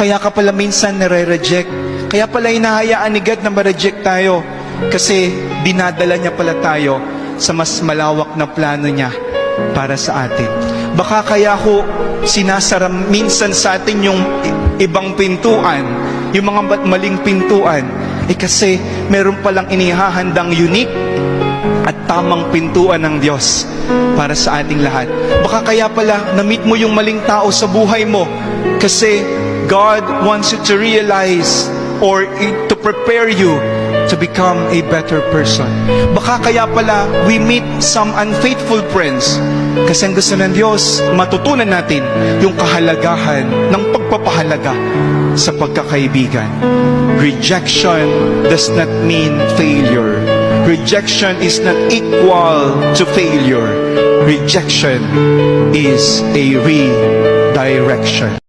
Kaya ka pala minsan nare-reject. Kaya pala hinahayaan ni God na ma-reject tayo. Kasi dinadala niya pala tayo sa mas malawak na plano niya para sa atin. Baka kaya ko sinasara minsan sa atin yung ibang pintuan, yung mga maling pintuan, kasi meron palang inihahandang unique at tamang pintuan ng Diyos para sa ating lahat. Baka kaya pala na-meet mo yung maling tao sa buhay mo kasi God wants you to realize or to prepare you to become a better person. Baka kaya pala we meet some unfaithful friends kasi ang gusto ng Diyos, matutunan natin yung kahalagahan ng pagpapahalaga sa pagkakaibigan. Rejection does not mean failure. Rejection is not equal to failure. Rejection is a redirection.